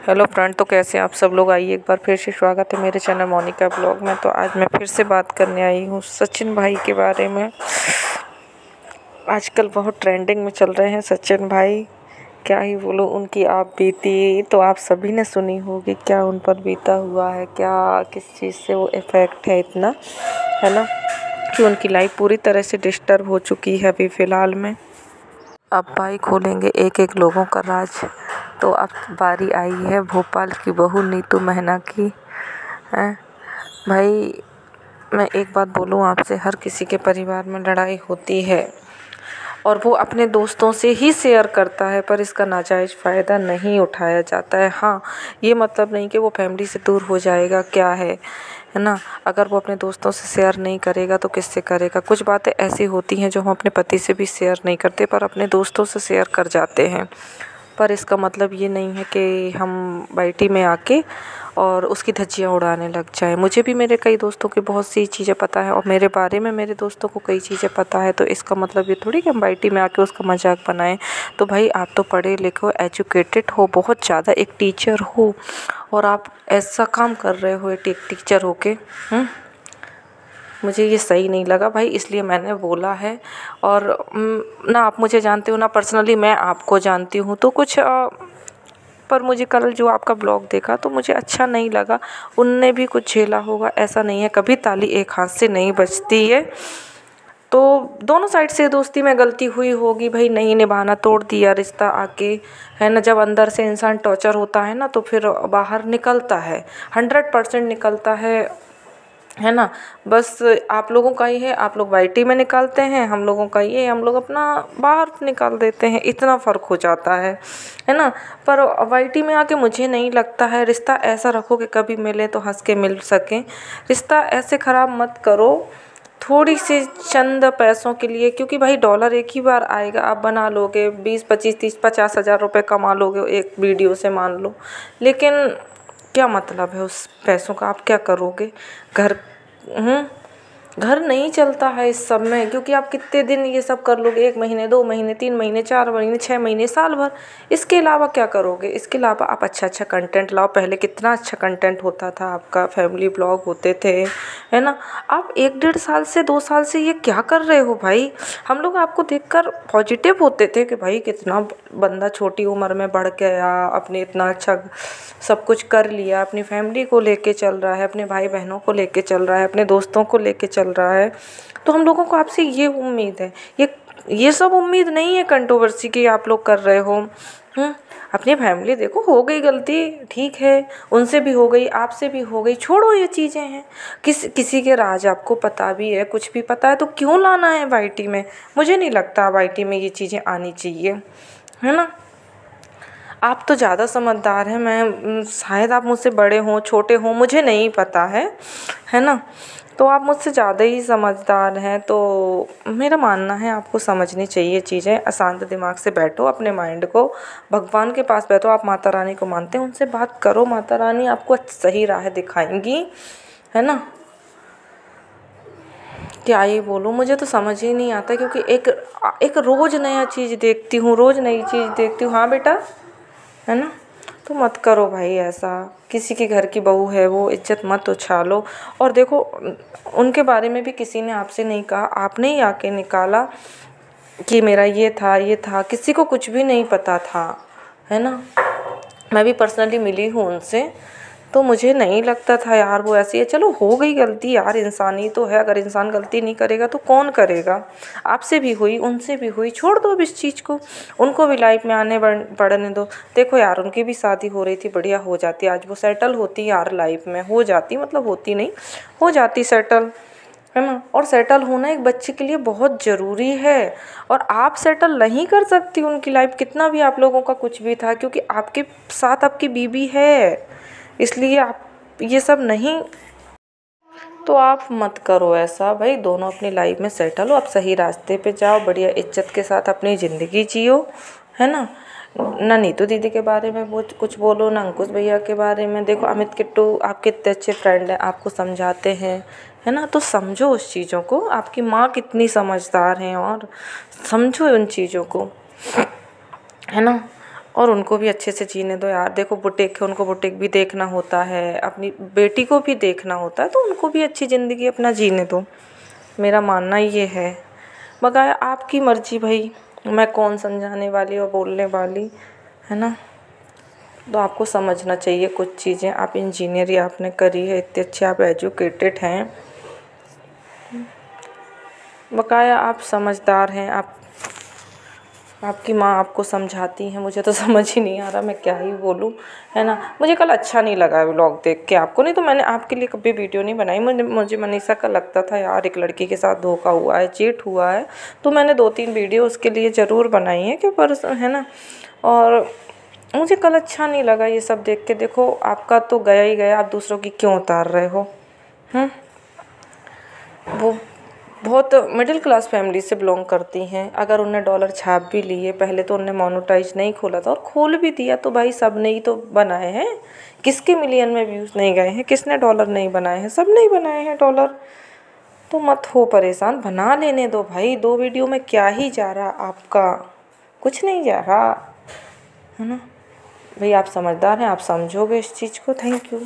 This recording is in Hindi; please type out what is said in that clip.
हेलो फ्रेंड, तो कैसे हैं आप सब लोग। आइए एक बार फिर से स्वागत है मेरे चैनल मोनिका ब्लॉग में। तो आज मैं फिर से बात करने आई हूँ सचिन भाई के बारे में। आजकल बहुत ट्रेंडिंग में चल रहे हैं सचिन भाई। क्या ही बोलो, उनकी आप बीती तो आप सभी ने सुनी होगी। क्या उन पर बीता हुआ है, क्या किस चीज़ से वो इफ़ेक्ट है इतना, है ना, कि उनकी लाइफ पूरी तरह से डिस्टर्ब हो चुकी है अभी फ़िलहाल में। अब भाई खोलेंगे एक एक लोगों का राज। तो अब बारी आई है भोपाल की बहू नीतू महना की। हैं भाई, मैं एक बात बोलूँ आपसे, हर किसी के परिवार में लड़ाई होती है और वो अपने दोस्तों से ही शेयर करता है, पर इसका नाजायज़ फ़ायदा नहीं उठाया जाता है। हाँ, ये मतलब नहीं कि वो फैमिली से दूर हो जाएगा, क्या है ना। अगर वो अपने दोस्तों से शेयर नहीं करेगा तो किससे करेगा। कुछ बातें ऐसी होती हैं जो हम अपने पति से भी शेयर नहीं करते, पर अपने दोस्तों से शेयर कर जाते हैं। पर इसका मतलब ये नहीं है कि हम बैठी में आके और उसकी धज्जियाँ उड़ाने लग जाए। मुझे भी मेरे कई दोस्तों की बहुत सी चीज़ें पता है और मेरे बारे में मेरे दोस्तों को कई चीज़ें पता है। तो इसका मतलब ये थोड़ी कि हम बैठी में आके उसका मजाक बनाएं। तो भाई, आप तो पढ़े लिखे हो, एजुकेटेड हो बहुत ज़्यादा, एक टीचर हो, और आप ऐसा काम कर रहे हो एक टीचर होके। मुझे ये सही नहीं लगा भाई, इसलिए मैंने बोला है। और ना आप मुझे जानते हो ना पर्सनली मैं आपको जानती हूँ, तो कुछ पर मुझे कल जो आपका ब्लॉग देखा तो मुझे अच्छा नहीं लगा। उनने भी कुछ झेला होगा, ऐसा नहीं है, कभी ताली एक हाथ से नहीं बजती है। तो दोनों साइड से दोस्ती में गलती हुई होगी भाई, नहीं निभाना, तोड़ दिया रिश्ता आके, है ना। जब अंदर से इंसान टॉर्चर होता है ना तो फिर बाहर निकलता है, 100% निकलता है ना। बस आप लोगों का ही है, आप लोग वाईटी में निकालते हैं, हम लोगों का ये, हम लोग अपना बाहर निकाल देते हैं, इतना फ़र्क हो जाता है ना। पर वाईटी में आके मुझे नहीं लगता है, रिश्ता ऐसा रखो कि कभी मिले तो हंस के मिल सकें। रिश्ता ऐसे ख़राब मत करो थोड़ी सी चंद पैसों के लिए, क्योंकि भाई डॉलर एक ही बार आएगा। आप बना लोगे 20 25 30 50 हज़ार रुपये कमा लोगे एक वीडियो से, मान लो, लेकिन क्या मतलब है उस पैसों का, आप क्या करोगे। घर घर नहीं चलता है इस सब में, क्योंकि आप कितने दिन ये सब कर लोगे, 1 महीने 2 महीने 3 महीने 4 महीने 6 महीने साल भर। इसके अलावा क्या करोगे। इसके अलावा आप अच्छा कंटेंट लाओ। पहले कितना अच्छा कंटेंट होता था आपका, फैमिली ब्लॉग होते थे, है ना। आप 1 1.5 साल से 2 साल से ये क्या कर रहे हो भाई। हम लोग आपको देखकर पॉजिटिव होते थे कि भाई कितना बंदा छोटी उम्र में बढ़ गया, अपने इतना अच्छा सब कुछ कर लिया, अपनी फैमिली को लेके चल रहा है, अपने भाई बहनों को लेके चल रहा है, अपने दोस्तों को लेके चल रहा है। तो हम लोगों को आपसे ये उम्मीद है, ये सब उम्मीद नहीं है कंट्रोवर्सी की आप लोग कर रहे हो। अपनी फैमिली देखो, हो गई गलती ठीक है, उनसे भी हो गई, आपसे भी हो गई, छोड़ो ये चीज़ें हैं। किसी के राज आपको पता भी है, कुछ भी पता है, तो क्यों लाना है वाईटी में। मुझे नहीं लगता वाईटी में ये चीज़ें आनी चाहिए, है ना। आप तो ज़्यादा समझदार हैं, मैं शायद आप मुझसे बड़े हों छोटे हों मुझे नहीं पता है ना। तो आप मुझसे ज़्यादा ही समझदार हैं, तो मेरा मानना है आपको समझनी चाहिए चीज़ें। अशांत दिमाग से बैठो, अपने माइंड को भगवान के पास बैठो। आप माता रानी को मानते हैं, उनसे बात करो, माता रानी आपको सही राह दिखाएंगी, है ना। क्या ये बोलूँ, मुझे तो समझ ही नहीं आता, क्योंकि एक रोज़ नया चीज़ देखती हूँ, रोज़ नई चीज़ देखती हूँ। हाँ बेटा, है ना। तो मत करो भाई ऐसा, किसी के घर की बहू है वो, इज्जत मत उछालो। और देखो, उनके बारे में भी किसी ने आपसे नहीं कहा, आपने ही आके निकाला कि मेरा ये था। किसी को कुछ भी नहीं पता था, है ना। मैं भी पर्सनली मिली हूँ उनसे, तो मुझे नहीं लगता था यार वो ऐसी है। चलो हो गई गलती यार, इंसान ही तो है, अगर इंसान गलती नहीं करेगा तो कौन करेगा। आपसे भी हुई, उनसे भी हुई, छोड़ दो अब इस चीज़ को, उनको भी लाइफ में आने बढ़ने दो। देखो यार, उनकी भी शादी हो रही थी, बढ़िया हो जाती, आज वो सेटल होती यार, लाइफ में हो जाती, मतलब होती नहीं, हो जाती सेटल, है ना। और सेटल होना एक बच्चे के लिए बहुत ज़रूरी है, और आप सेटल नहीं कर सकती उनकी लाइफ, कितना भी आप लोगों का कुछ भी था, क्योंकि आपके साथ आपकी बीबी है, इसलिए आप ये सब नहीं। तो आप मत करो ऐसा भाई, दोनों अपनी लाइफ में सेटल हो, आप सही रास्ते पे जाओ, बढ़िया इज्जत के साथ अपनी ज़िंदगी जियो, है ना। ना नीतू दीदी के बारे में कुछ बोलो, ना अंकुश भैया के बारे में। देखो अमित किट्टू आपके इतने अच्छे फ्रेंड हैं, आपको समझाते हैं, है ना। तो समझो उस चीज़ों को, आपकी माँ कितनी समझदार हैं, और समझो उन चीज़ों को, है ना। और उनको भी अच्छे से जीने दो यार। देखो बुटीक है, उनको बुटीक भी देखना होता है, अपनी बेटी को भी देखना होता है, तो उनको भी अच्छी ज़िंदगी अपना जीने दो। मेरा मानना ये है। मगर आपकी मर्ज़ी भाई, मैं कौन समझाने वाली और बोलने वाली, है ना। तो आपको समझना चाहिए कुछ चीज़ें। आप इंजीनियरिंग आपने करी है, इतने अच्छे आप एजुकेटेड हैं, बकाया आप समझदार हैं। आपकी माँ आपको समझाती हैं, मुझे तो समझ ही नहीं आ रहा मैं क्या ही बोलूँ, है ना। मुझे कल अच्छा नहीं लगा व्लॉग देख के आपको, नहीं तो मैंने आपके लिए कभी वीडियो नहीं बनाई। मुझे मनीषा का लगता था यार एक लड़की के साथ धोखा हुआ है, चीट हुआ है, तो मैंने 2-3 वीडियो उसके लिए ज़रूर बनाई है कि पर, है ना। और मुझे कल अच्छा नहीं लगा ये सब देख के। देखो आपका तो गया ही गया, आप दूसरों की क्यों उतार रहे हो। वो बहुत मिडिल क्लास फैमिली से बिलोंग करती हैं। अगर उनने डॉलर छाप भी लिए, पहले तो उनने मोनेटाइज नहीं खोला था और खोल भी दिया, तो भाई सब ने ही तो बनाए हैं। किसके मिलियन में व्यूज़ नहीं गए हैं, किसने डॉलर नहीं बनाए हैं, सब नहीं बनाए हैं डॉलर। तो मत हो परेशान, बना लेने दो भाई। 2 वीडियो में क्या ही जा रहा आपका, कुछ नहीं जा रहा, है ना। भाई आप समझदार हैं, आप समझोगे इस चीज़ को। Thank you.